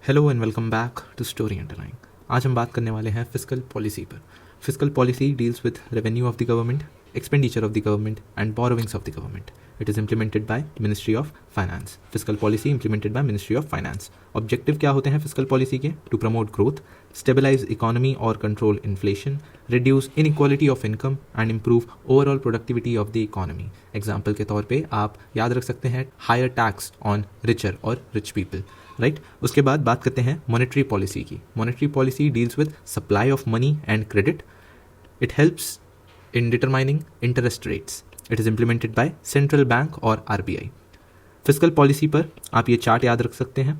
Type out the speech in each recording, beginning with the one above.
Hello and welcome back to Story Underline. आज हम बात करने वाले हैं फिस्कल पॉलिसी पर। Fiscal policy deals with revenue of the government, expenditure of the government and borrowings of the government. It is implemented by ministry of finance. Fiscal policy implemented by ministry of finance. Objective क्या होते हैं fiscal policy के? To promote growth, stabilise economy और control inflation, reduce inequality of income and improve overall productivity of the economy. Example के तौर पे आप याद रख सकते हैं हायर टैक्स ऑन रिचर और रिच पीपल, राइट. उसके बाद बात करते हैं मॉनेटरी पॉलिसी की. Monetary policy deals with supply of money and credit. It helps in determining interest rates. It is implemented bye central bank और आरबीआई. फिस्कल पॉलिसी पर आप ये चार्ट याद रख सकते हैं.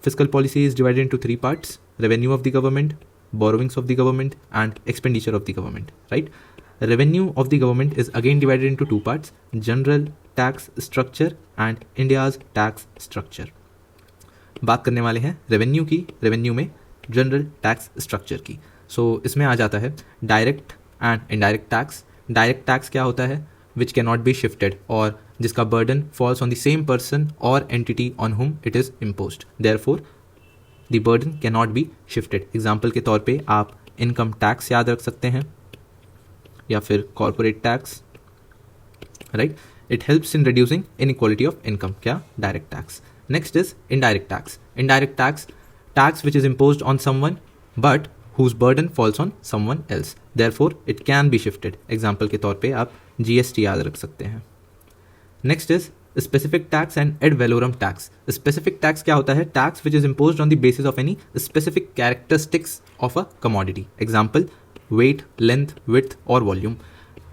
Fiscal policy is divided into 3 parts: revenue of the government, borrowings of the government and expenditure of the government, right. Revenue of the government is again divided into 2 parts: general tax structure and India's tax structure. बात करने वाले हैं revenue की. Revenue में general tax structure की. सो इसमें आ जाता है direct and indirect tax. Direct tax क्या होता है? Which can not be shifted और जिसका burden falls on the same person और entity on whom it is imposed. Therefore the burden can not be shifted. Example के तौर पे आप इनकम टैक्स याद रख सकते हैं या फिर corporate tax, right. It helps in reducing inequality of income. क्या? Direct tax. Next is indirect tax. Indirect tax, tax which is imposed on someone but whose burden falls on someone else. Therefore, it can be shifted. Example के तौर पे आप GST याद रख सकते हैं. Next is specific tax and ad valorem tax. Specific tax क्या होता है? Tax which is imposed on the basis of any specific characteristics of a commodity. Example, weight, length, width or volume.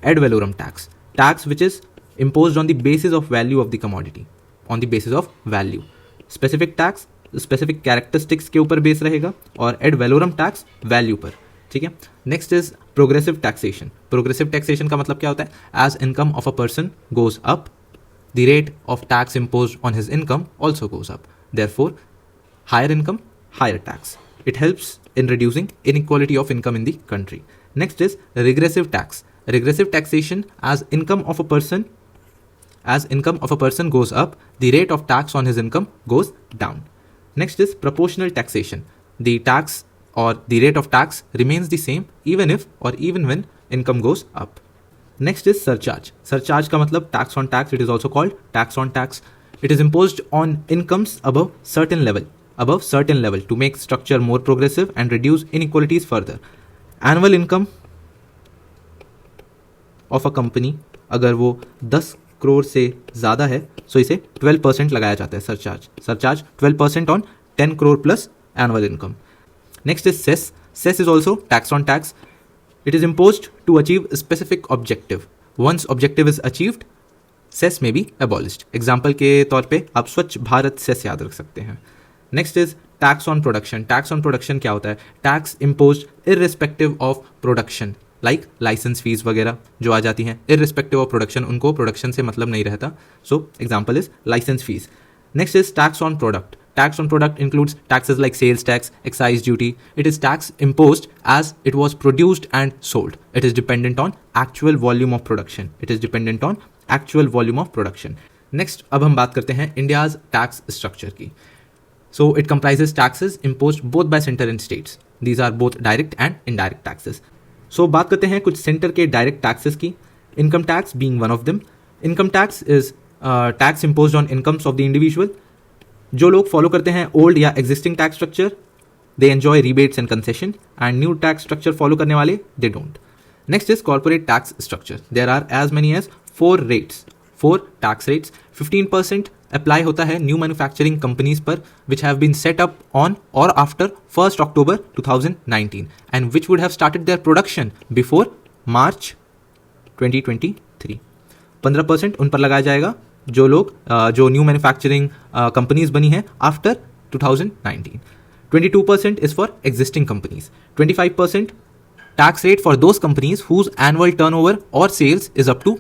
Ad valorem tax, tax which is imposed on the basis of value of the commodity. On the basis of value. Specific tax specific characteristics के ऊपर base रहेगा और add valorem tax value पर, ठीक है. Next is progressive taxation. Progressive taxation का मतलब क्या होता है? As income of a person goes up, the rate of tax imposed on his income also goes up. Therefore higher income higher tax. It helps in reducing inequality of income in the country. Next is regressive tax. Regressive taxation as income of a person goes up, the rate of tax on his income goes down. Next is proportional taxation. The tax or the rate of tax remains the same even when income goes up. Next is surcharge. Surcharge का मतलब tax on tax. It is also called tax on tax. It is imposed on incomes above certain level to make structure more progressive and reduce inequalities further. Annual income of a company अगर वो 10 करोड़ से ज़्यादा है सो इसे 12% लगाया जाता है surcharge 12% on 10 crore plus annual income. Next is cess. Cess is also tax on tax. It is imposed to achieve specific objective. Once objective is achieved cess may be abolished. Example के तौर पे आप स्वच्छ भारत सेस याद रख सकते हैं. Next is tax on production. Tax on production क्या होता है? Tax imposed irrespective of production, like licence fees वगैरह जो आ जाती हैं इररिस्पेक्टिव ऑफ प्रोडक्शन. उनको प्रोडक्शन से मतलब नहीं रहता. So example is licence fees. Next is tax on product. Tax on product includes taxes like sales tax, excise duty. It is tax imposed as it was produced and sold. It is dependent on actual volume of production. Next अब हम बात करते हैं India's tax structure की. So it comprises taxes imposed both by centre and states. These are both direct and indirect taxes. So बात करते हैं कुछ सेंटर के डायरेक्ट टैक्सेस की. Income tax being one of them. Income tax is tax imposed on incomes of the individual. जो लोग follow करते हैं ओल्ड या existing tax structure they enjoy rebates and concession and new tax structure follow करने वाले they don't. Next is corporate tax structure. There are as many as 4 tax rates. 15% apply होता है new manufacturing companies पर which have been set up on और after 1 October 2019 and which would have started their production before March 2023. 15% उन पर लगाया जाएगा जो new manufacturing companies बनी हैं after 2019. 22% is for existing companies. 25% tax rate for those companies whose annual turnover और sales is up to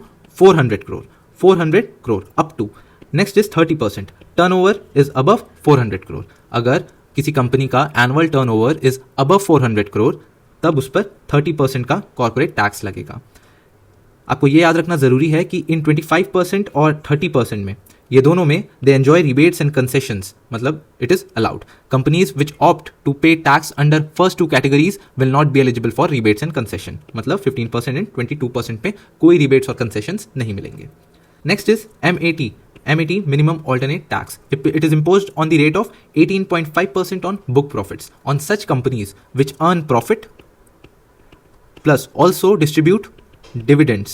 400 crore up to. Next is 30%. Turnover is above 400 crore. अगर किसी कंपनी का annual turnover is above 400 crore तब उस पर 30% का corporate tax लगेगा. आपको ये याद रखना जरूरी है कि इन 25% और 30% में ये दोनों में they enjoy rebates and concessions, मतलब it is allowed. Companies which opt to pay tax under first two categories will not be eligible for rebates and concession. मतलब 15% एंड 22% पे कोई रिबेट्स और कंसेशंस नहीं मिलेंगे. Next is MAT, minimum alternate tax. It is imposed on the rate of 18.5% on book profits on such companies which earn profit plus also distribute dividends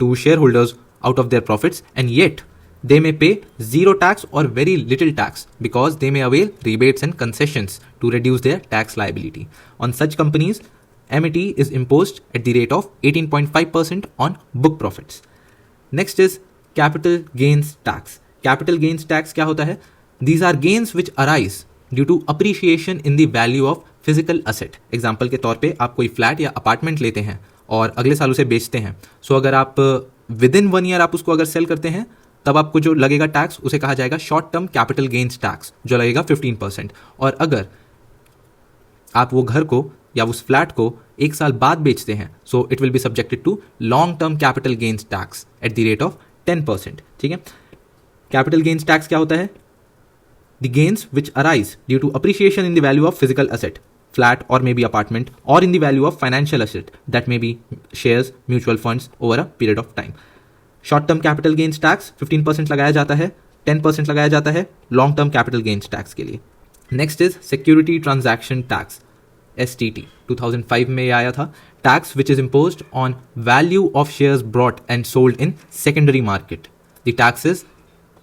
to shareholders out of their profits, and yet they may pay zero tax or very little tax because they may avail rebates and concessions to reduce their tax liability. On such companies, MAT is imposed at the rate of 18.5% on book profits. Next is capital gains tax. Capital gains tax क्या होता है? These are gains which arise due to appreciation in the value of physical asset. Example के तौर पे आप कोई flat या apartment लेते हैं और अगले साल उसे बेचते हैं. सो अगर आप विद इन 1 ईयर आप उसको अगर सेल करते हैं, तब आपको जो लगेगा टैक्स उसे कहा जाएगा short term capital gains tax, जो लगेगा 15%. और अगर आप वो घर को या उस फ्लैट को 1 साल बाद बेचते हैं, so it will be subjected to long term capital gains tax at the rate of 10%. ठीक है. कैपिटल गेन्स टैक्स क्या होता है? The gains which arise due to appreciation in the value of physical asset, flat और may be apartment, और in the value of financial asset that may be shares, mutual funds over a period of time. Short term capital gains tax 15% लगाया जाता है, 10% लगाया जाता है long term capital gains tax के लिए. Next is security transaction tax, STT. 2005 में आया था. Tax which is imposed on value of shares bought and sold in secondary market. The taxes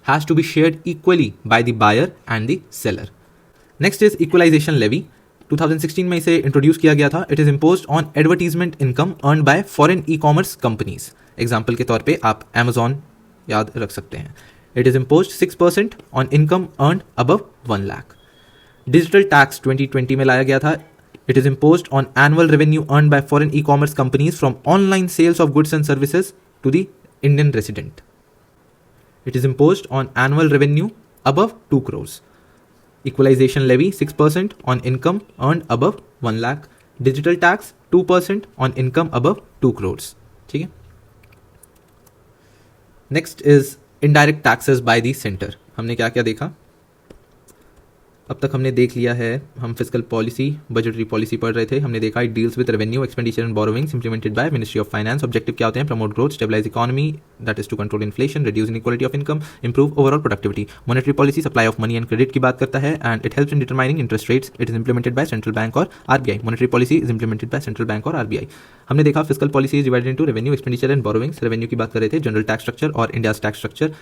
has to be shared equally by the buyer and the seller. Next is equalization levy. 2016 में इसे introduce किया गया था. It is imposed on advertisement income earned by foreign e-commerce companies. Example के तौर पे आप Amazon याद रख सकते हैं. It is imposed 6% on income earned above 1 lakh. Digital tax 2020 में लाया गया था. It is imposed on annual revenue earned by foreign e-commerce companies from online sales of goods and services to the Indian resident. It is imposed on annual revenue above 2 crores. Equalization levy 6% on income earned above 1 lakh. Digital tax 2% on income above 2 crores. ठीक है. Next is indirect taxes by the center. हमने क्या क्या देखा? अब तक हमने देख लिया है, हम फिजिकल पॉलिसी, बजटरी पॉलिसी पढ़ रहे थे. हमने देखा it deals with revenue, expenditure and borrowings implemented by ministry of finance. Objective क्या होते हैं? Promote growth, stabilise economy, that is to control inflation, reduce inequality of income, improve overall productivity. Monetary policy supply of money and credit की बात करता है and it helps in determining interest rates. It is implemented by central bank और RBI. Monetary policy is implemented by central bank और RBI. हमने देखा physical policy is divided into revenue, expenditure and borrowings. Revenue की बात कर रहे थे, general tax structure और इंडियाज टैक्स स्ट्रक्चर,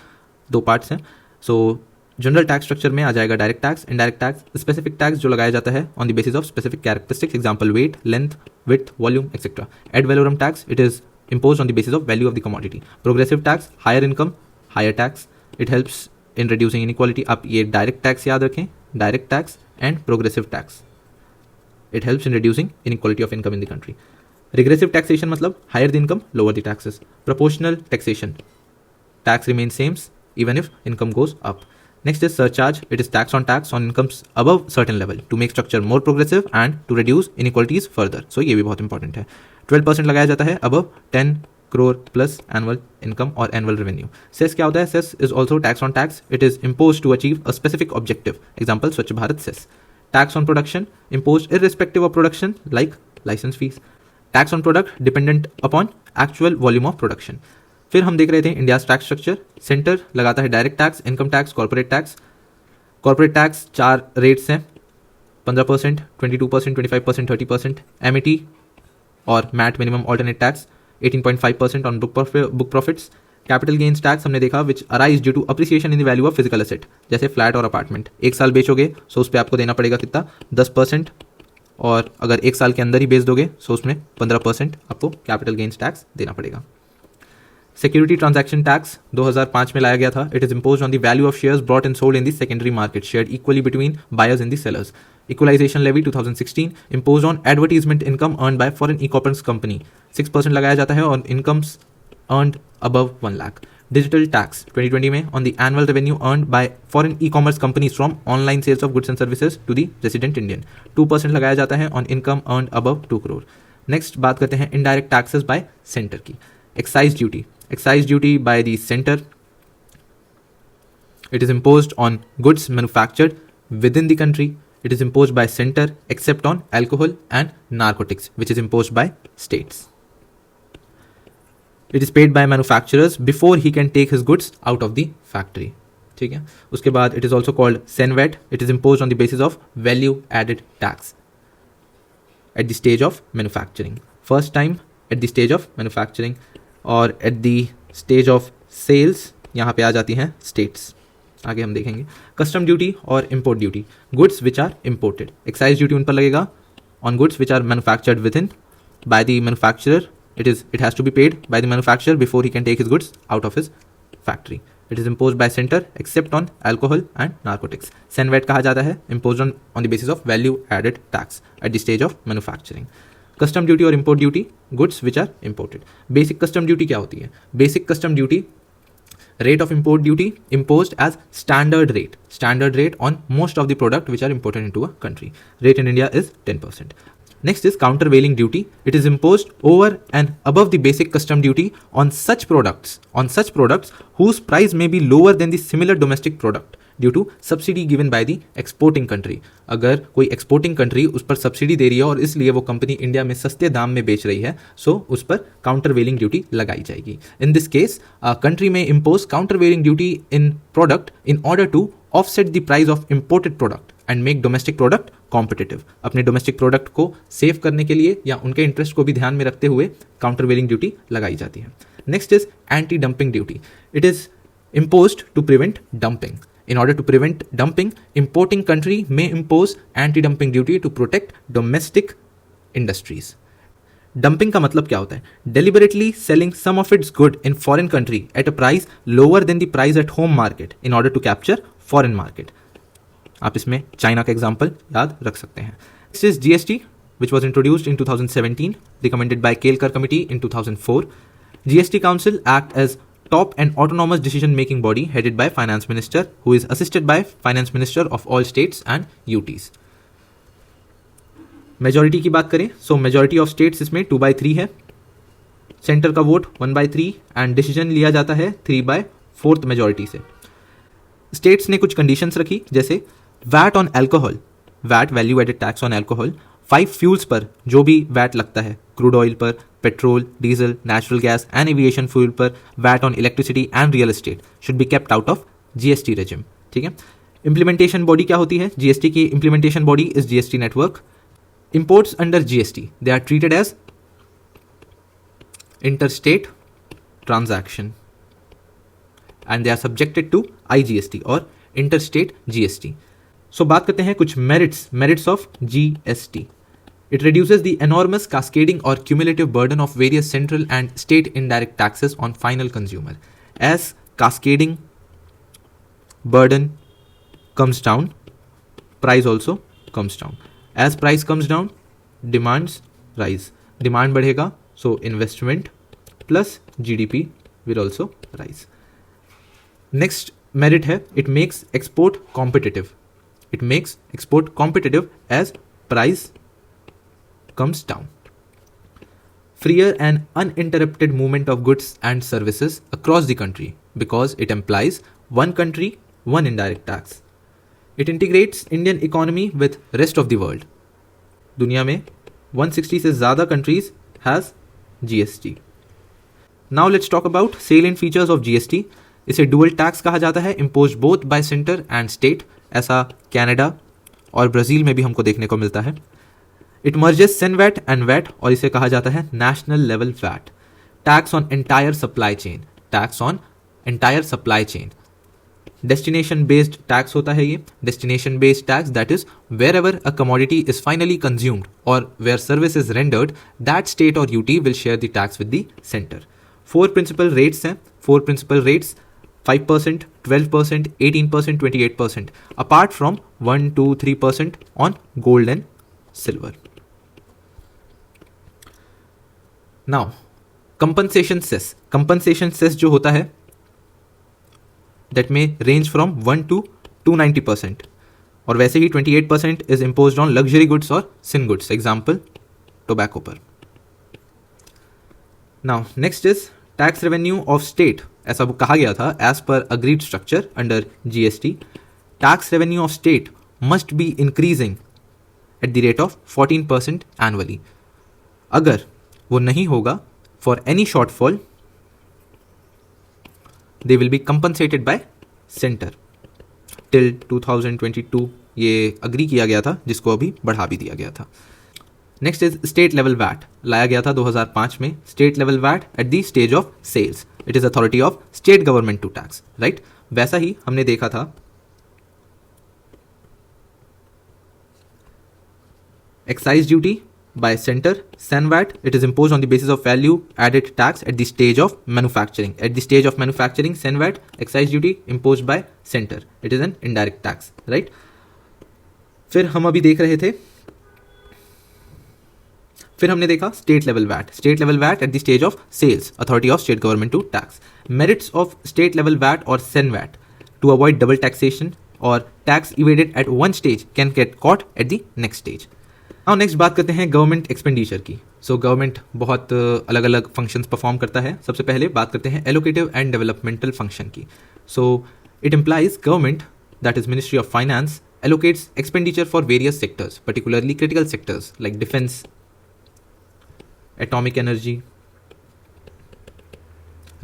2 पार्ट्स हैं. सो जनरल टैक्स स्ट्रक्चर में आ जाएगा direct tax, indirect tax, specific tax जो लगाया जाता है on the basis of specific characteristics, example weight, length, width, volume etcetera. Ad valorem tax, it is imposed on the basis of value of the commodity. Progressive tax, higher income, higher tax. It helps in reducing inequality. आप ये direct tax याद रखें, direct tax and progressive tax. It helps in reducing inequality of income in the country. Regressive taxation मतलब higher the income, lower the taxes. Proportional taxation, tax remains same even if income goes up. Next is surcharge. It is tax on incomes above certain level to make structure more progressive and to reduce inequalities further. So ये भी बहुत important है. 12% लगाया जाता है above 10 crore plus annual income or annual revenue. Cess क्या होता है? Cess is also tax on tax. It is imposed to achieve a specific objective. Example Swachh Bharat Cess. Tax on production imposed irrespective of production like license fees. Tax on product dependent upon actual volume of production. फिर हम देख रहे थे India tax structure. Center लगाता है direct tax, income tax, corporate tax. Corporate tax 4 rates हैं, 15%, 22%, 25%, 30%. MAT और MAT minimum alternate tax 18.5% on book profits. Capital gains tax हमने देखा which arise due to appreciation in the value of physical asset, जैसे flat और apartment. 1 साल बेचोगे सो उस पर आपको देना पड़ेगा कितना? 10%. और अगर 1 साल के अंदर ही बेच दोगे सो उसमें 15% आपको कैपिटल गेन्स टैक्स देना पड़ेगा. सिक्योरिटी ट्रांजैक्शन टैक्स 2005 में लाया गया था. It is imposed on the value of shares brought and sold in the secondary market, shared equally between buyers and the sellers. Equalisation levy 2016 imposed on advertisement income earn by foreign e-commerce company. 6% लगाया जाता है on incomes earned above 1 lakh. Digital tax 2020 में on the annual revenue earned by foreign e-commerce companies from online sales of goods and services to the resident Indian. 2% लगाया जाता है on income earned above 2 crore. Next बात करते हैं indirect taxes bye centre की. Excise duty by the center It is imposed on goods manufactured within the country. It is imposed by center except on alcohol and narcotics, which is imposed by states. It is paid by manufacturers before he can take his goods out of the factory. ठीक है. उसके बाद it is also called SENVAT. It is imposed on the basis of value added tax at the stage of manufacturing. First time at the stage of manufacturing और at the stage of sales यहाँ पे आ जाती हैं states. आगे हम देखेंगे. Custom duty और import duty. Goods which are imported, excise duty उन पर लगेगा on goods which are manufactured within by the manufacturer. It has to be paid by the manufacturer before he can take his goods out of his factory. It is imposed by center except on alcohol and narcotics. SENVAT कहा जाता है, imposed on the basis of value added tax at the stage of manufacturing. Custom duty और import duty, goods which are imported. Basic custom duty क्या होती है? Basic custom duty, rate of import duty imposed as standard rate on most of the product which are imported into a country. Rate in India is 10%. Next is countervailing duty. It is imposed over and above the basic custom duty on such products whose price may be lower than the similar domestic product due to subsidy given by the exporting country. अगर कोई exporting country उस पर subsidy दे रही है और इसलिए वो company India में सस्ते दाम में बेच रही है, सो उस पर countervailing duty लगाई जाएगी. In this case, a country may impose countervailing duty in product in order to offset the price of imported product and make domestic product competitive. अपने domestic product को सेव करने के लिए या उनके इंटरेस्ट को भी ध्यान में रखते हुए countervailing duty लगाई जाती है. Next is anti-dumping duty. It is imposed to prevent dumping. In order to prevent dumping, importing country may impose anti-dumping duty to protect domestic industries. Dumping का मतलब क्या होता है? Deliberately selling some of its good in foreign country at a price lower than the price at home market in order to capture foreign market. आप इसमें China का example याद रख सकते हैं. This is GST, which was introduced in 2017, recommended by Kelkar Committee in 2004. GST Council act as top and autonomous decision-making body headed by Finance Minister, who is assisted by Finance Minister of all states and UTs. Majority की बात करें, सो majority of states इसमें 2/3 है. Centre का vote 1/3 and decision लिया जाता है 3/4 majority से. स्टेट्स ने कुछ कंडीशंस रखी, जैसे VAT on alcohol, VAT value added tax on alcohol. 5 fuels पर जो भी वैट लगता है, क्रूड ऑयल पर, petrol, diesel, natural gas and aviation fuel पर, VAT on electricity and real estate should be kept out of GST regime. ठीक है. Implementation body क्या होती है? जीएसटी की implementation body is GST network. Imports under GST, they are treated as interstate transaction and they are subjected to IGST और interstate GST. So बात करते हैं कुछ merits of GST. It reduces the enormous cascading or cumulative burden of various central and state indirect taxes on final consumer. As cascading burden comes down, price also comes down. As price comes down, demands rise. Demand बढ़ेगा, so investment plus GDP will also rise. Next merit है, it makes export competitive. It makes export competitive as price comes down. Freer and uninterrupted movement of goods and services across the country because it implies one country, one indirect tax. It integrates Indian economy with rest of the world. दुनिया में 160 से ज़्यादा countries has GST. Now let's talk about salient features of GST. इसे dual tax कहा जाता है, imposed both by center and state. ऐसा Canada और ब्राज़ील में भी हमको देखने को मिलता है. It merges SENVAT and VAT और इसे कहा जाता है national level VAT. Tax on entire supply chain. Tax on entire supply chain. Destination based tax होता है ये. Destination based tax, that is wherever a commodity is finally consumed और where service is rendered, that state और UT will share the tax with the centre. 4 principal rates हैं. 4 principal rates 5%, 12%, 18%, 28%, apart from 1, 2, 3% on gold and silver. Now compensation cess. Compensation cess जो होता है that may range from 1 to 290%. और वैसे ही 28% is imposed on luxury goods और sin goods, example tobacco पर. Now next is tax revenue of state ऐसा वो कहा गया था, as per agreed structure under GST, tax revenue of state must be increasing at the rate of 14% annually. अगर वो नहीं होगा, for any shortfall they will be compensated by center. Till 2022 ये अग्री किया गया था, जिसको अभी बढ़ा भी दिया गया था. Next is state level VAT. लाया गया था 2005 में. State level VAT at the stage of sales. It is authority of state government to tax. Right, वैसा ही हमने देखा था excise duty by center. SENVAT, it is imposed on the basis of value added tax at the stage of manufacturing. At the stage of manufacturing, SENVAT, excise duty imposed by center. It is an indirect tax, right? फिर हम अभी देख रहे थे, फिर हमने देखा state level VAT. State level VAT at the stage of sales, authority of state government to tax. Merits of state level VAT और SENVAT to avoid double taxation or tax evaded at one stage can get caught at the next stage. अब next बात करते हैं government expenditure की. So government बहुत अलग अलग functions perform करता है. सबसे पहले बात करते हैं एलोकेटिव एंड डेवलपमेंटल फंक्शन की. So it implies government, that is ministry of finance, allocates expenditure for various sectors, particularly critical sectors like defence, atomic energy.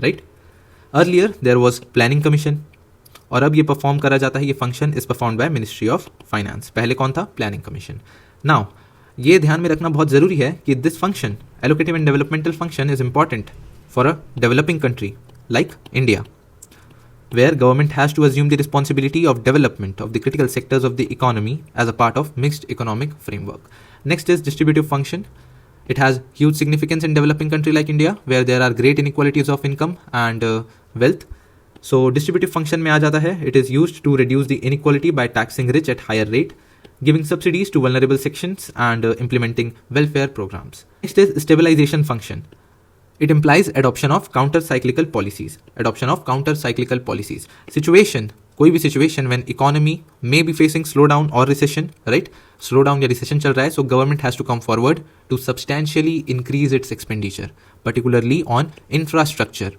Right, earlier there was planning commission, और अब ये perform करा जाता है, ये function is perform by ministry of finance. पहले कौन था? Planning commission. नाउ ये ध्यान में रखना बहुत ज़रूरी है कि this function, allocative and developmental function, is important for a developing country like India, where government has to assume the responsibility of development of the critical sectors of the economy as a part of mixed economic framework. Next is distributive function. It has huge significance in developing country like India, where there are great inequalities of income and wealth. So distributive function में आ जाता है. It is used to reduce the inequality by taxing rich at higher rate, giving subsidies to vulnerable sections and implementing welfare programs. Next is stabilization function. It implies adoption of counter-cyclical policies. Adoption of counter-cyclical policies. Situation, कोई भी situation when economy may be facing slowdown or recession, right? Slowdown या recession चल रहा है, so government has to come forward to substantially increase its expenditure, particularly on infrastructure.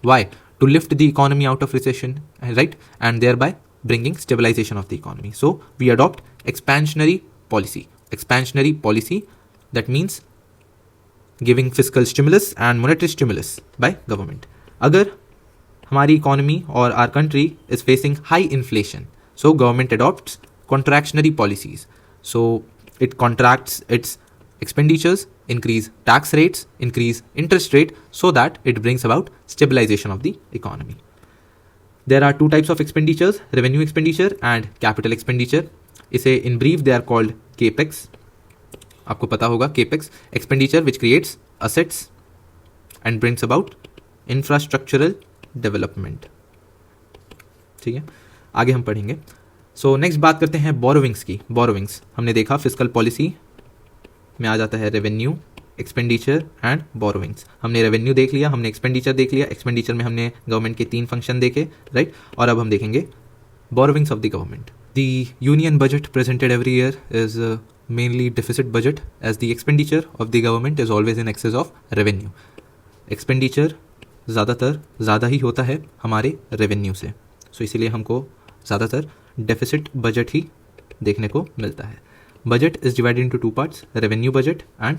Why? To lift the economy out of recession, right? And thereby bringing stabilization of the economy. So we adopt expansionary policy. Expansionary policy, that means giving fiscal stimulus and monetary stimulus by government. अगर हमारी economy और our country is facing high inflation, so government adopts contractionary policies. So it contracts it's expenditures, increase tax rates, increase interest rate, so that it brings about stabilization of the economy. There are two types of expenditures, revenue expenditure and capital expenditure. इसे in brief they are called capex. आपको पता होगा capex, expenditure which creates assets and brings about infrastructural development. ठीक है, आगे हम पढ़ेंगे. So next बात करते हैं बोरोविंग्स की. बोरोविंग्स हमने देखा फिस्कल पॉलिसी में आ जाता है रेवेन्यू, एक्सपेंडिचर एंड बोरोविंग्स. हमने रेवेन्यू देख लिया, हमने एक्सपेंडिचर देख लिया. एक्सपेंडिचर में हमने गवर्नमेंट के 3 फंक्शन देखे, राइट. और अब हम देखेंगे borrowings of the government. The union budget presented every year is mainly deficit budget, as the expenditure of the government is always in excess of revenue. Expenditure ज़्यादातर ज़्यादा ही होता है हमारे रेवेन्यू से, सो इसीलिए हमको ज़्यादातर डेफिसिट बजट ही देखने को मिलता है. Budget is divided into 2 parts, revenue budget and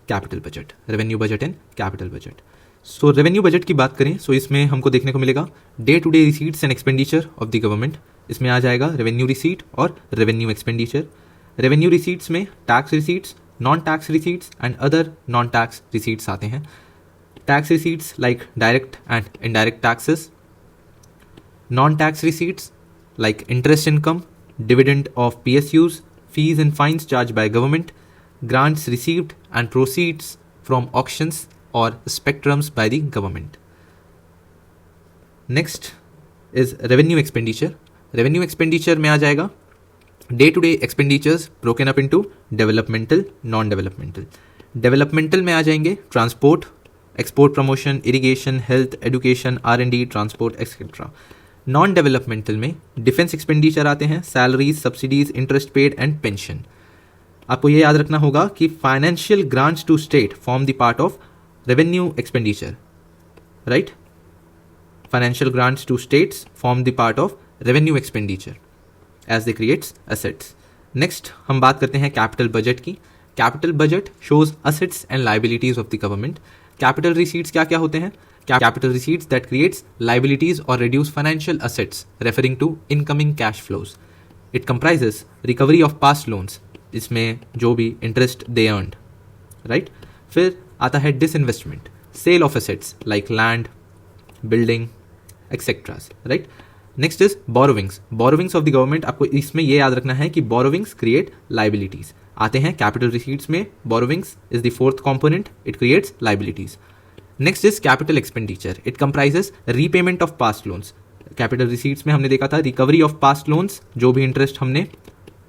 capital budget. Revenue budget and capital budget. So revenue budget की बात करें, सो इसमें हमको देखने को मिलेगा day to day receipts and expenditure of the government. इसमें आ जाएगा रेवेन्यू रिसीट और रेवेन्यू एक्सपेंडिचर. रेवेन्यू रिसीट्स में tax receipts, non tax receipts and other non tax receipts आते हैं. Tax receipts like direct and indirect taxes. Non tax receipts like interest income, dividend of PSUs, fees and fines charged by government, grants received and proceeds from auctions or spectrums by the government. Next is revenue expenditure. Revenue expenditure में आ जाएगा day to day expenditures broken up into developmental, non-developmental. Developmental में आ जाएंगे transport, export promotion, irrigation, health, education, R&D, transport, etc. Non developmental में defence expenditure आते हैं, salaries, subsidies, interest paid and pension. आपको ये याद रखना होगा कि financial grants to state form the part of revenue expenditure, right. financial grants to states form the part of revenue expenditure as they creates assets. Next हम बात करते हैं कैपिटल बजट की. Capital budget shows assets and liabilities of the government. Capital receipts क्या क्या होते हैं? Capital receipts that creates liabilities or reduce financial assets referring to incoming cash flows. It comprises recovery of past loans, इसमें जो भी interest they earned, right? फिर आता है disinvestment, sale of assets like land, building, etc. right? Next is borrowings. Borrowings of the government, आपको इसमें ये याद रखना है कि borrowings create liabilities. आते हैं capital receipts में, borrowings is the fourth component, it creates liabilities. Next is capital expenditure. It comprises repayment of past loans. Capital receipts में हमने देखा था recovery of past loans, जो भी interest हमने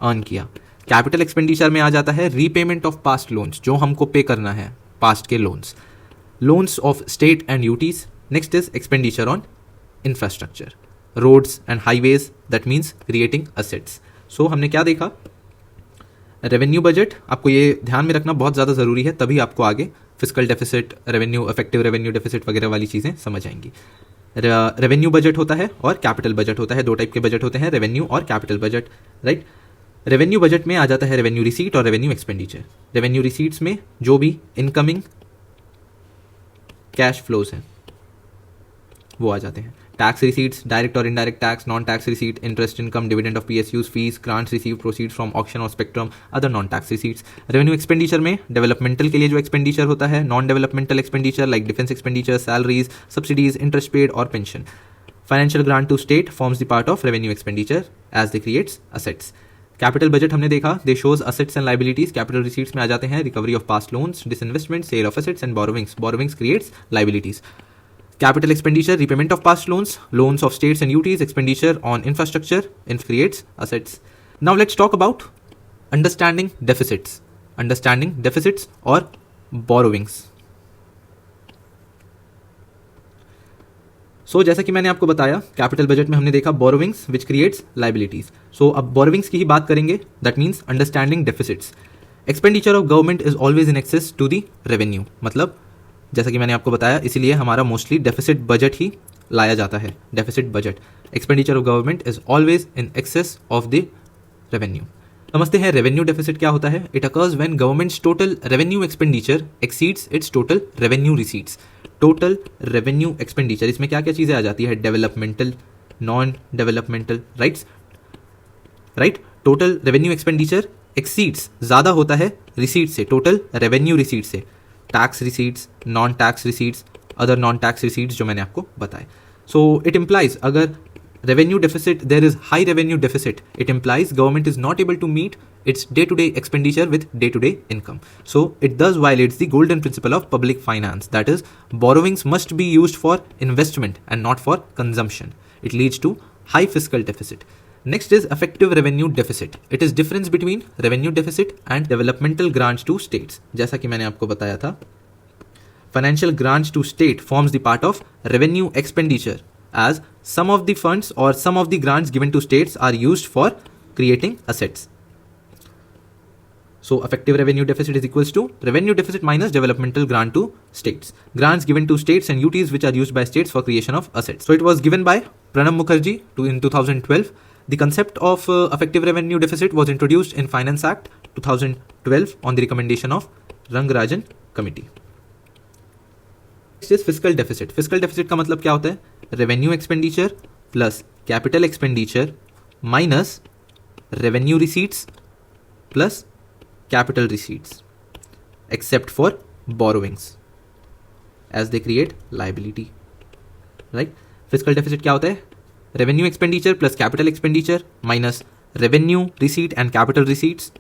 earn किया. Capital expenditure में आ जाता है repayment of past loans, जो हमको pay करना है past के loans. Loans of state and UTs. Next is expenditure on infrastructure. Roads and highways, that means creating assets. So हमने क्या देखा? रेवेन्यू बजट, आपको ये ध्यान में रखना बहुत ज़्यादा ज़रूरी है, तभी आपको आगे fiscal deficit, revenue, effective revenue deficit वगैरह वाली चीज़ें समझ आएंगी. रेवेन्यू बजट होता है और कैपिटल बजट होता है. दो टाइप के बजट होते हैं, रेवेन्यू और capital budget, right. Revenue budget में आ जाता है रेवेन्यू रिसीट और रेवेन्यू एक्सपेंडिचर. रेवेन्यू रिसीट्स में जो भी इनकमिंग कैश फ्लोज हैं वो आ जाते हैं. टैक्स रिसीट्स, डायरेक्ट और indirect tax, non tax receipt, interest income, dividend of PSUs, fees, grants receive, proceed from auction और spectrum, other non tax receipts. Revenue expenditure में डेवलपमेंटल के लिए जो एक्सपेंडिचर होता है, non developmental expenditure like defence expenditure, salaries, subsidies, interest paid और pension. Financial grant to state forms the part of revenue expenditure as they creates assets. Capital budget हमने देखा, दे shows assets and liabilities. Capital receipts में आ जाते हैं recovery of past loans, disinvestment, sale of assets and borrowings. Borrowings creates liabilities. Capital expenditure, repayment of past loans, loans of states and UTs, expenditure on infrastructure, creates assets. Now let's talk about understanding deficits. Understanding deficits or borrowings. So जैसा कि मैंने आपको बताया, capital budget में हमने देखा borrowings which creates liabilities. So अब borrowings की ही बात करेंगे, that means understanding deficits. Expenditure of government is always in excess to the revenue. मतलब जैसा कि मैंने आपको बताया, इसीलिए हमारा मोस्टली डेफिसिट बजट ही लाया जाता है. Deficit budget, expenditure of government is always in excess of the revenue. समझते हैं रेवेन्यू डेफिसिट क्या होता है. It occurs when governments total revenue expenditure exceeds its total revenue receipts. Total revenue expenditure, इसमें क्या क्या चीज़ें आ जाती है, developmental, non developmental, right. Total revenue expenditure exceeds, ज़्यादा होता है रिसीट से, टोटल रेवेन्यू रिसीट से. Tax receipts, non tax receipts, other non tax receipts जो मैंने आपको बताए. सो इट इम्प्लाइज अगर revenue deficit, there is high revenue deficit, it implies government is not able to meet its day-to-day expenditure with day-to-day income. So it thus violates the golden principle of public finance, that is, borrowings must be used for investment and not for consumption. It leads to high fiscal deficit. Next is effective revenue deficit. It is difference between revenue deficit and developmental grants to states. जैसा कि मैंने आपको बताया था, financial grants to state forms the part of revenue expenditure, as some of the funds or some of the grants given to states are used for creating assets. So effective revenue deficit is equals to revenue deficit minus developmental grant to states. Grants given to states and UTs which are used by states for creation of assets. So it was given by Pranab Mukherjee in 2012. The concept of effective revenue deficit was introduced in Finance Act 2012 on the recommendation of Rangarajan Committee. Next is fiscal deficit. Fiscal deficit का मतलब क्या होता है? Revenue expenditure plus capital expenditure minus revenue receipts plus capital receipts except for borrowings as they create liability, right? Fiscal deficit क्या होता है? Revenue expenditure plus capital expenditure minus revenue receipt and capital receipts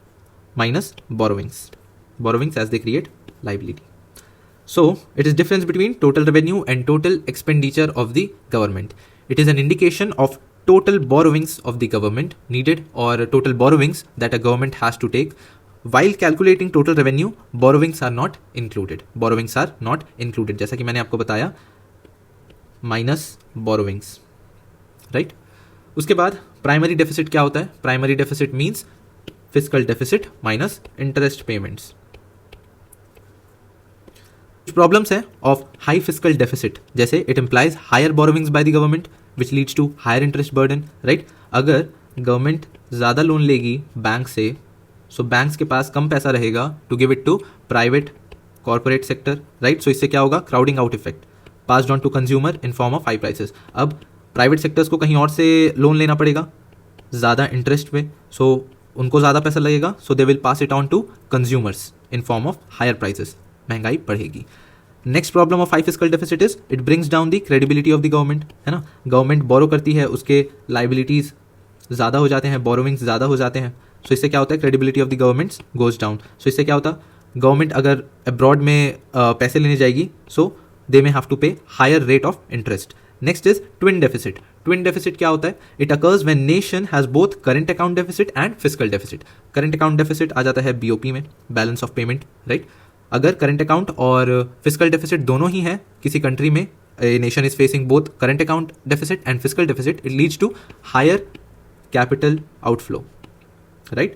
minus borrowings as they create liability. So it is difference between total revenue and total expenditure of the government. It is an indication of total borrowings of the government needed or total borrowings that a government has to take. While calculating total revenue, borrowings are not included. Borrowings are not included. जैसा कि मैंने आपको बताया, minus borrowings, right? उसके बाद primary deficit क्या होता है? Primary deficit means fiscal deficit minus interest payments. Problems है ऑफ हाई फिस्कल डेफिसिट, जैसे it implies higher borrowings by the government which leads to higher interest burden, right. अगर government ज़्यादा loan लेगी bank से, so banks के पास कम पैसा रहेगा to give it to private corporate sector, right. So इससे क्या होगा, crowding out effect passed on to consumer in form of high prices. अब प्राइवेट सेक्टर्स को कहीं और से लोन लेना पड़ेगा ज़्यादा इंटरेस्ट पे, सो उनको ज़्यादा पैसा लगेगा, so they will pass it on to consumers in form of higher prices, महंगाई बढ़ेगी। Next problem of high fiscal deficit is it brings down the credibility of the government, है ना। गवर्नमेंट बोरो करती है, उसके लाइबिलिटीज़ ज़्यादा हो जाते हैं, बोरोविंग्स ज़्यादा हो जाते हैं, सो इससे क्या होता है, credibility of the governments goes down. So इससे क्या होता है, गवर्नमेंट अगर अब्रॉड में पैसे लेने जाएगी, so they may have to pay higher rate of interest. Next is twin deficit. Twin deficit क्या होता है, it occurs when nation has both current account deficit and fiscal deficit. Current account deficit आ जाता है BOP में, balance of payment, right. अगर current account और fiscal deficit दोनों ही हैं किसी कंट्री में, a nation is facing both current account deficit and fiscal deficit, it leads to higher capital outflow, right?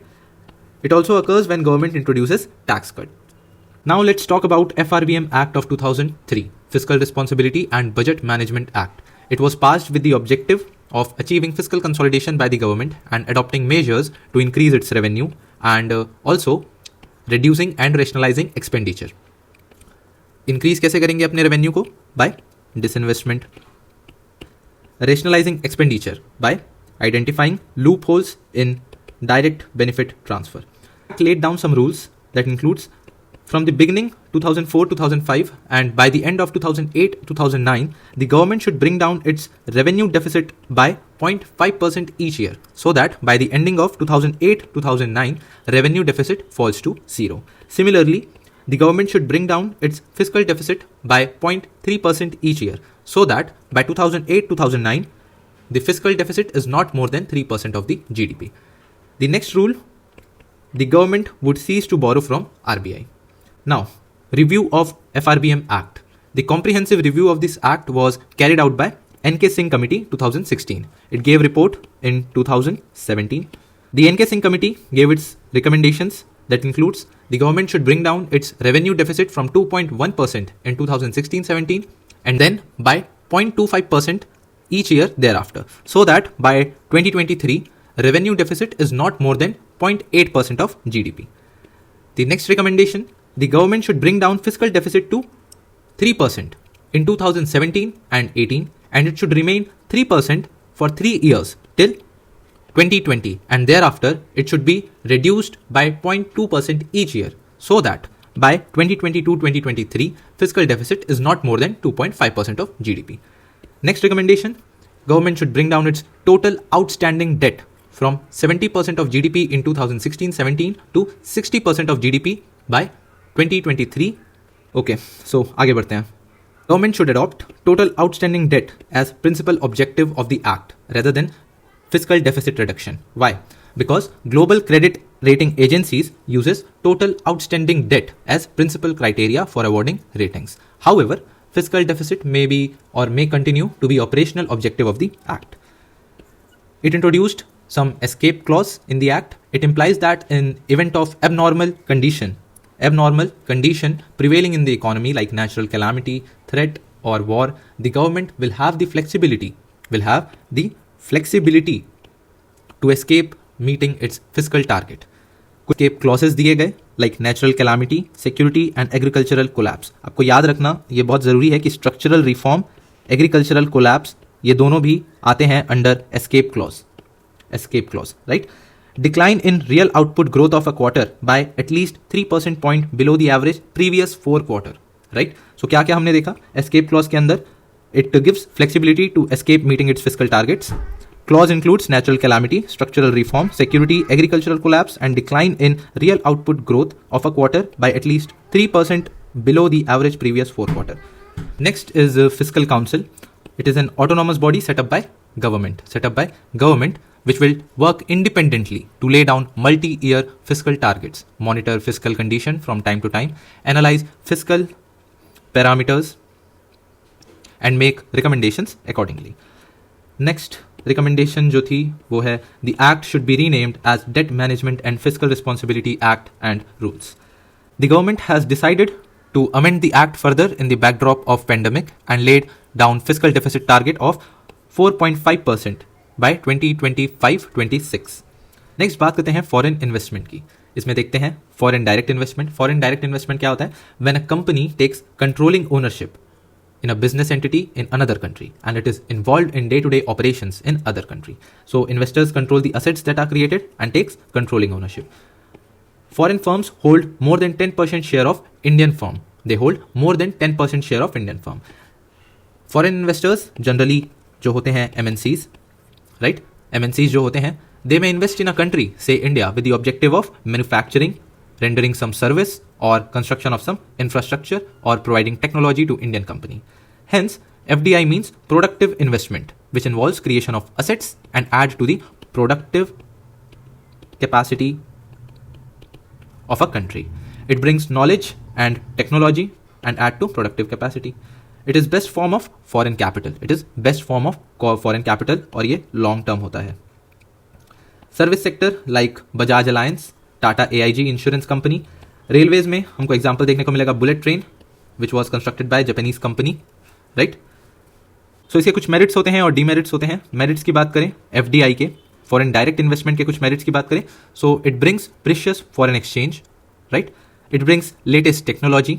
It also occurs when government introduces tax cut. Now let's talk about FRBM Act of 2003, Fiscal Responsibility and Budget Management Act. It was passed with the objective of achieving fiscal consolidation by the government and adopting measures to increase its revenue and also reducing and rationalizing expenditure. Increase कैसे करेंगे अपने revenue को? By disinvestment. Rationalizing expenditure by identifying loopholes in direct benefit transfer. It laid down some rules that includes from the beginning 2004-2005 and by the end of 2008-2009 the government should bring down its revenue deficit by 0.5% each year, so that by the ending of 2008-2009 revenue deficit falls to zero. Similarly, the government should bring down its fiscal deficit by 0.3% each year, so that by 2008-2009 the fiscal deficit is not more than 3% of the GDP. The next rule, the government would cease to borrow from RBI. Now, review of FRBM Act. The comprehensive review of this act was carried out by N.K. Singh Committee 2016. It gave report in 2017. The N.K. Singh Committee gave its recommendations that includes the government should bring down its revenue deficit from 2.1% in 2016-17 and then by 0.25% each year thereafter, so that by 2023 revenue deficit is not more than 0.8% of GDP. The next recommendation, the government should bring down fiscal deficit to 3% in 2017 and 18 and it should remain 3% for 3 years till 2020 and thereafter it should be reduced by 0.2% each year, so that by 2022-2023 fiscal deficit is not more than 2.5% of GDP. Next recommendation, government should bring down its total outstanding debt from 70% of GDP in 2016-17 to 60% of GDP by 2023. Okay, so आगे बढ़ते हैं. Government should adopt total outstanding debt as principal objective of the act rather than fiscal deficit reduction. Why? Because global credit rating agencies uses total outstanding debt as principal criteria for awarding ratings. However, fiscal deficit may be or may continue to be operational objective of the act. It introduced some escape clause in the act. It implies that in event of abnormal condition prevailing in the economy like natural calamity, threat or war, the government will have the flexibility to escape meeting its fiscal target. कुछ escape clauses दिए गए like natural calamity, security and agricultural collapse. आपको याद रखना ये बहुत ज़रूरी है कि structural reform, agricultural collapse ये दोनों भी आते हैं under escape clause, right? Decline in real output growth of a quarter by at least 3% point below the average previous 4 quarter, right? So क्या हमने देखा escape clause के अंदर, it gives flexibility to escape meeting its fiscal targets. Clause includes natural calamity, structural reform, security, agricultural collapse and decline in real output growth of a quarter by at least 3% below the average previous 4 quarter. Next is Fiscal Council. It is an autonomous body set up by government which will work independently to lay down multi-year fiscal targets, monitor fiscal condition from time to time, analyze fiscal parameters and make recommendations accordingly. Next recommendation जो थी वो है the act should be renamed as Debt Management and Fiscal Responsibility Act and Rules. The government has decided to amend the act further in the backdrop of pandemic and laid down fiscal deficit target of 4.5% by 2025-26. Next बात करते हैं foreign investment की. इसमें देखते हैं foreign direct investment. Foreign direct investment क्या होता है? When a company takes controlling ownership in a business entity in another country and it is involved in day-to-day operations in other country. So investors control the assets that are created and takes controlling ownership. Foreign firms hold more than 10% share of Indian firm. They hold more than 10% share of Indian firm. Foreign investors generally जो होते हैं MNCs, right? MNCs जो होते हैं, they may invest in a country, say India, with the objective of manufacturing, rendering some service or construction of some infrastructure or providing technology to Indian company. Hence, FDI means productive investment, which involves creation of assets and add to the productive capacity of a country. It brings knowledge and technology and add to productive capacity. It is best form of foreign capital. It is best form of foreign capital और ये long term होता है. Service sector like Bajaj Alliance, Tata AIG insurance company. Railways में हमको example देखने को मिलेगा bullet train which was constructed by Japanese company, right. So इसके कुछ मेरिट्स होते हैं और डीमेरिट्स होते हैं. मेरिट्स की बात करें FDI के, फॉरेन डायरेक्ट इन्वेस्टमेंट के कुछ मेरिट्स की बात करें, so it brings precious foreign exchange, right. It brings latest technology.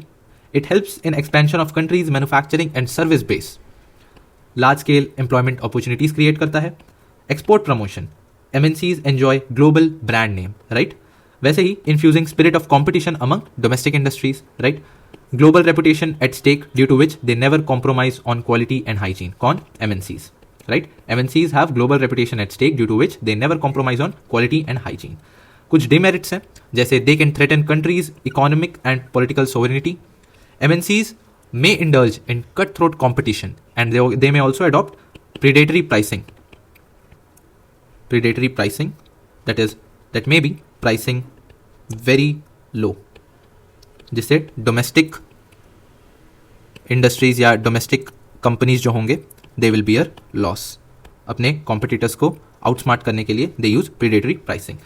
It helps in expansion of countries manufacturing and service base. Large scale employment opportunities create करता है. Export promotion. MNCs enjoy global brand name, right. वैसे ही infusing spirit of competition among domestic industries, right. Global reputation at stake due to which they never compromise on quality and hygiene. कौन? MNCs, right. MNCs have global reputation at stake due to which they never compromise on quality and hygiene. कुछ demerits हैं, जैसे they can threaten countries economic and political sovereignty. MNCs may indulge in cutthroat competition and they may also adopt predatory pricing. Predatory pricing, that may be pricing very low, जिससे domestic industries या domestic companies जो होंगे they will beer loss. अपने competitors को outsmart करने के लिए दे use predatory pricing.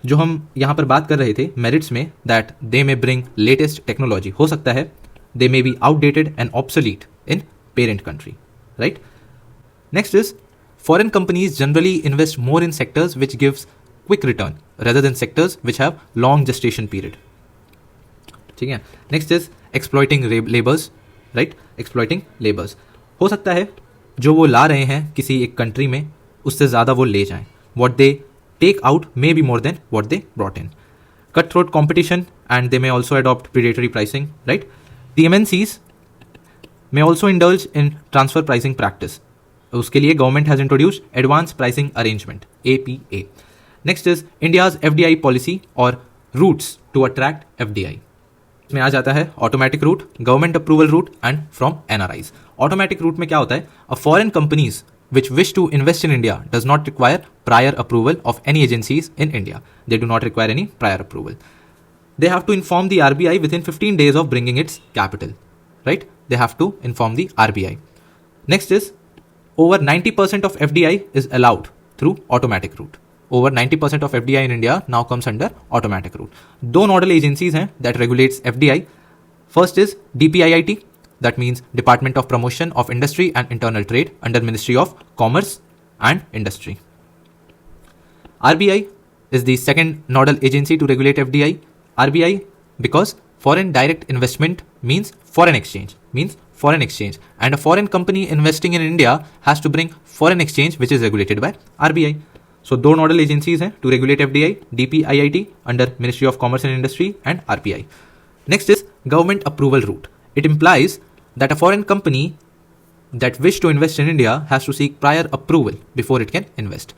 जो हम यहाँ पर बात कर रहे थे मेरिट्स में, that they may bring latest technology. हो सकता है they may be outdated and obsolete in parent country, right. Next is foreign companies generally invest more in sectors which gives quick return rather than sectors which have long gestation period. ठीक है. Next is exploiting labors, right? Exploiting labors. हो सकता है जो वो ला रहे हैं किसी एक कंट्री में उससे ज़्यादा वो ले जाएं. What they take out may be more than what they brought in. Cutthroat competition and they may also adopt predatory pricing, right? The MNCs may also indulge in transfer pricing practice. उसके लिए government has introduced advance pricing arrangement APA. Next is India's FDI policy और routes to attract FDI. इसमें आ जाता है automatic route, government approval route and from NRIs. Automatic route में क्या होता है? A foreign companies which wish to invest in India does not require prior approval of any agencies in India. They do not require any prior approval. They have to inform the RBI within 15 days of bringing its capital, right? They have to inform the RBI. Next is over 90% of FDI is allowed through automatic route. Over 90% of FDI in India now comes under automatic route. दो nodal agencies हैं that regulates FDI. First is DPIIT, that means Department of Promotion of Industry and Internal Trade under Ministry of Commerce and Industry. RBI is the second nodal agency to regulate FDI. RBI because foreign direct investment means foreign exchange, and a foreign company investing in India has to bring foreign exchange which is regulated by RBI. So दो nodal agencies हैं to regulate FDI, DPIIT under Ministry of Commerce and Industry and RBI. Next is government approval route. It implies that a foreign company that wish to invest in India has to seek prior approval before it can invest.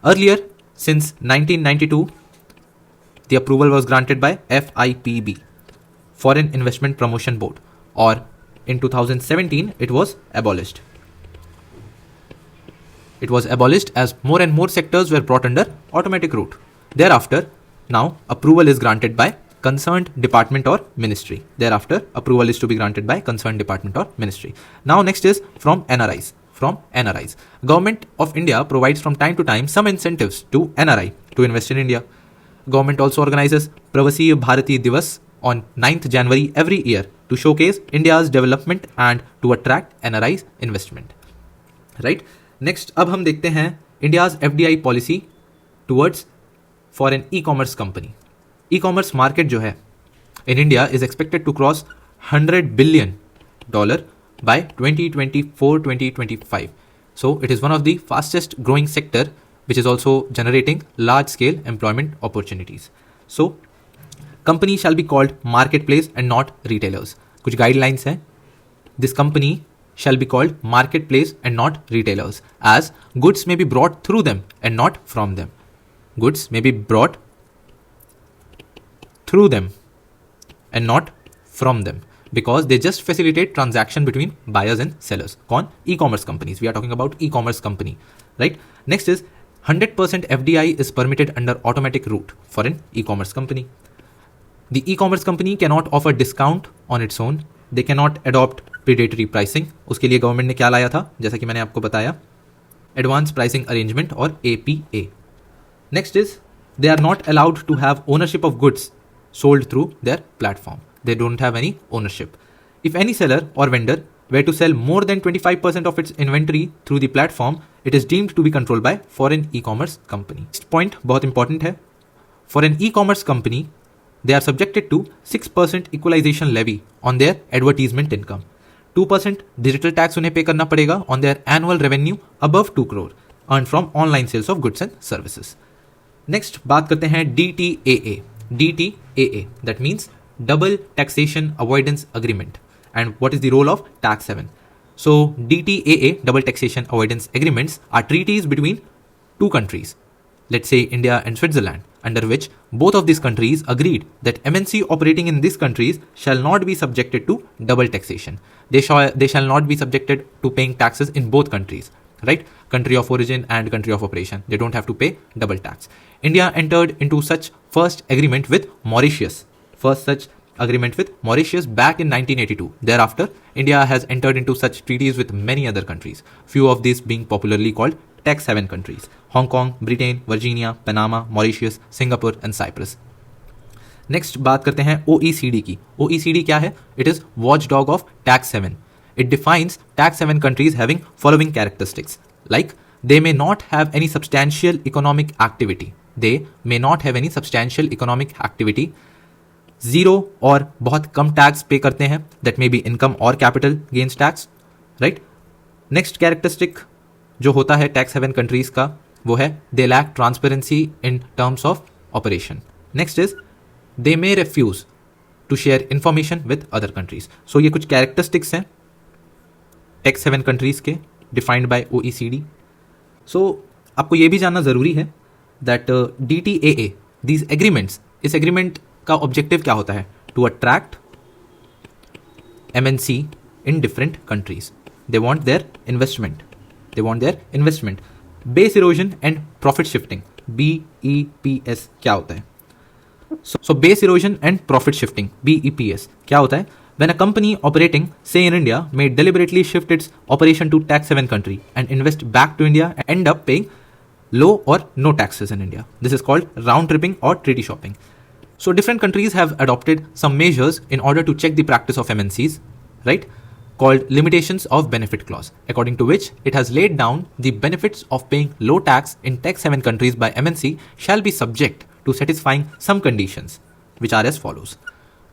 Earlier, since 1992, the approval was granted by FIPB, Foreign Investment Promotion Board, or in 2017 it was abolished. It was abolished as more and more sectors were brought under automatic route. Thereafter, now approval is granted by concerned department or ministry. Thereafter, approval is to be granted by concerned department or ministry. Now next is from NRIs. Government of India provides from time to time some incentives to NRI to invest in India. Government also organizes Pravasi Bharati Divas on 9th January every year to showcase India's development and to attract NRI's investment. Right? Next, अब हम देखते हैं India's FDI policy towards for an e-commerce company. E-commerce market जो है in India is expected to cross $100 billion by 2024-2025. So it is one of the fastest growing sector which is also generating large scale employment opportunities. So company shall be called marketplace and not retailers. कुछ guidelines हैं. This company shall be called marketplace and not retailers, as goods may be brought through them and not from them. Goods may be brought through them and not from them because they just facilitate transaction between buyers and sellers. कौन? E-commerce companies. We are talking about e-commerce company, right? Next is 100% FDI is permitted under automatic route for an e-commerce company. The e-commerce company cannot offer discount on its own. They cannot adopt predatory pricing. उसके लिए government ने क्या लाया था, जैसा कि मैंने आपको बताया, एडवांस प्राइसिंग अरेंजमेंट और APA. Next is they are not allowed to have ownership of goods sold through their platform. They don't have any ownership. If any seller or vendor were to sell more than 25% of its inventory through the platform, it is deemed to be controlled by foreign e-commerce company. Next point बहुत important है. For an e-commerce company, they are subjected to 6% equalization levy on their advertisement income. 2% digital tax उन्हें पे करना पड़ेगा on their annual revenue above 2 crore earned from online sales of goods and services. Next बात करते हैं DTAA. DTAA, that means Double Taxation Avoidance Agreement. And what is the role of Tax 7? So DTAA, Double Taxation Avoidance Agreements, are treaties between two countries, let's say India and Switzerland, under which both of these countries agreed that MNC operating in these countries shall not be subjected to double taxation. They shall not be subjected to paying taxes in both countries, right? Country of origin and country of operation. They don't have to pay double tax. India entered into such first agreement with Mauritius. First such agreement with Mauritius back in 1982. Thereafter, India has entered into such treaties with many other countries, few of these being popularly called tax haven countries: Hong Kong, Britain, Virginia, Panama, Mauritius, Singapore and Cyprus. Next बात करते हैं OECD की. OECD क्या है? It is watchdog of tax haven. It defines tax haven countries having following characteristics, like they may not have any substantial economic activity. They may not have any substantial economic activity. Zero और बहुत कम tax pay करते हैं, that may be income और capital gains tax, right. Next characteristic जो होता है tax haven countries का वो है they lack transparency in terms of operation. Next is they may refuse to share information with other countries. So ये कुछ characteristics हैं टैक्स हेवन कंट्रीज के डिफाइंड बाय OECD. सो आपको ये भी जानना ज़रूरी है दैट DTAA, दीज एग्रीमेंट्स, इस एग्रीमेंट का ऑब्जेक्टिव क्या होता है? To attract MNC in different countries. They want their investment. Base erosion and profit shifting, BEPS क्या होता है? So base erosion and profit shifting, BEPS क्या होता है? When a company operating, say in India, may deliberately shift its operation to tax haven country and invest back to India and end up paying low or no taxes in India. This is called round tripping or treaty shopping. So different countries have adopted some measures in order to check the practice of MNCs, right? Called limitations of benefit clause, according to which it has laid down the benefits of paying low tax in tax haven countries by MNC shall be subject to satisfying some conditions, which are as follows.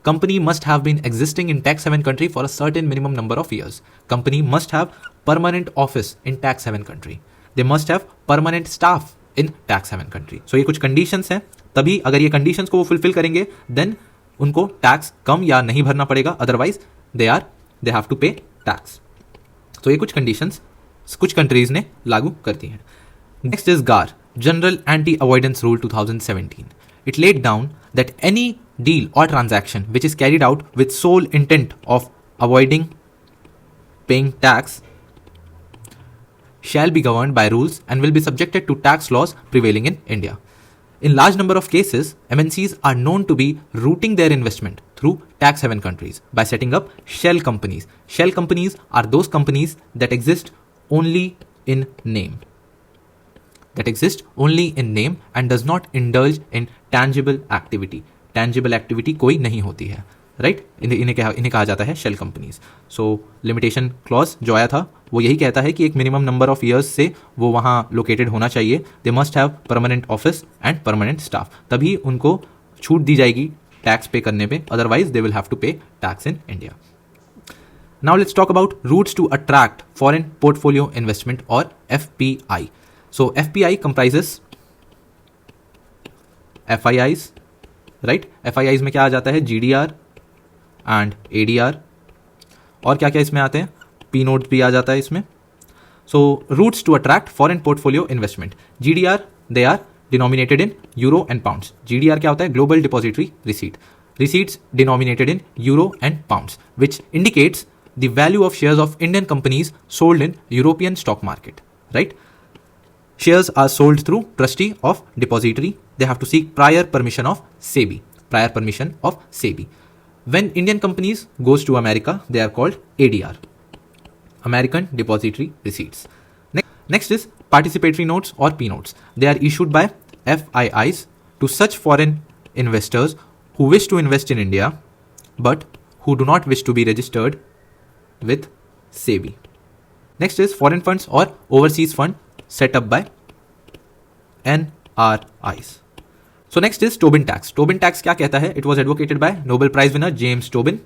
Company must have been existing in tax haven country for a certain minimum number of years. Company must have permanent office in tax haven country. They must have permanent staff in tax haven country. So ये कुछ conditions हैं. तभी अगर ये conditions को वो fulfill करेंगे, then उनको tax कम या नहीं भरना पड़ेगा. Otherwise they have to pay tax. तो ये कुछ conditions कुछ countries ने लागू कर दी हैं. Next is GAR, General Anti-Avoidance Rule 2017. It laid down that any deal or transaction which is carried out with sole intent of avoiding paying tax shall be governed by rules and will be subjected to tax laws prevailing in India. In large number of cases, MNCs are known to be routing their investment through tax haven countries by setting up shell companies. Shell companies are those companies that exist only in name. And does not indulge in tangible activity. Tangible activity कोई नहीं होती है, right. इन्हें कहा जाता है shell companies. सो limitation clause जो आया था वो यही कहता है कि एक मिनिमम नंबर ऑफ ईयर्स से वो वहाँ लोकेटेड होना चाहिए। They must have permanent office and permanent staff, तभी उनको छूट दी जाएगी टैक्स पे करने पे, otherwise they will have to pay tax in India. Now let's talk about routes to attract foreign portfolio investment or FPI. So FPI comprises FIIs, right? FIIs में क्या आ जाता है? GDR and ADR, और क्या क्या इसमें आते हैं? P notes भी आ जाता है इसमें। So routes to attract foreign portfolio investment. GDR, they are denominated in euro and pounds. GDR क्या होता है? Global Depository Receipt. Receipts denominated in euro and pounds, which indicates the value of shares of Indian companies sold in European stock market, right? Shares are sold through trustee of depository. They have to seek prior permission of SEBI. Prior permission of SEBI. When Indian companies goes to America, they are called ADR, American Depository Receipts. Next is participatory notes or P notes. They are issued by FIIs to such foreign investors who wish to invest in India but who do not wish to be registered with SEBI. Next is foreign funds or overseas fund set up by NRIs. So next is Tobin tax. Tobin tax क्या कहता है? It was advocated by Nobel Prize winner James Tobin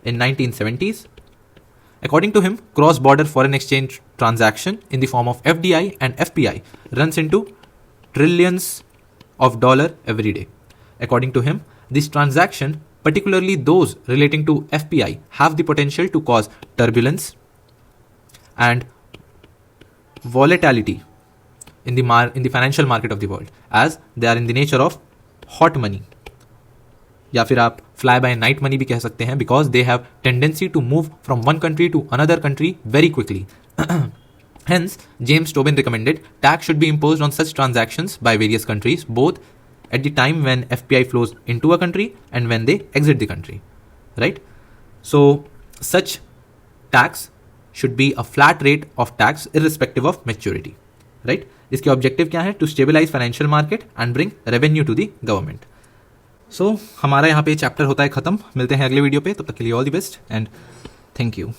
in 1970s. According to him, cross-border foreign exchange transaction in the form of FDI and FPI runs into trillions of dollars every day. According to him, this transaction, particularly those relating to FPI, have the potential to cause turbulence and volatility in the financial market of the world, as they are in the nature of hot money, या फिर आप fly by night money भी कह सकते हैं, because they have tendency to move from one country to another country very quickly. Hence, James Tobin recommended tax should be imposed on such transactions by various countries, both at the time when FPI flows into a country and when they exit the country, right? So such tax should be a flat rate of tax irrespective of maturity, right? इसके objective क्या है? To stabilise financial market and bring revenue to the government. So हमारा यहाँ पे chapter होता है खत्म। मिलते हैं अगले वीडियो पे, तब तक के लिए all the best and thank you.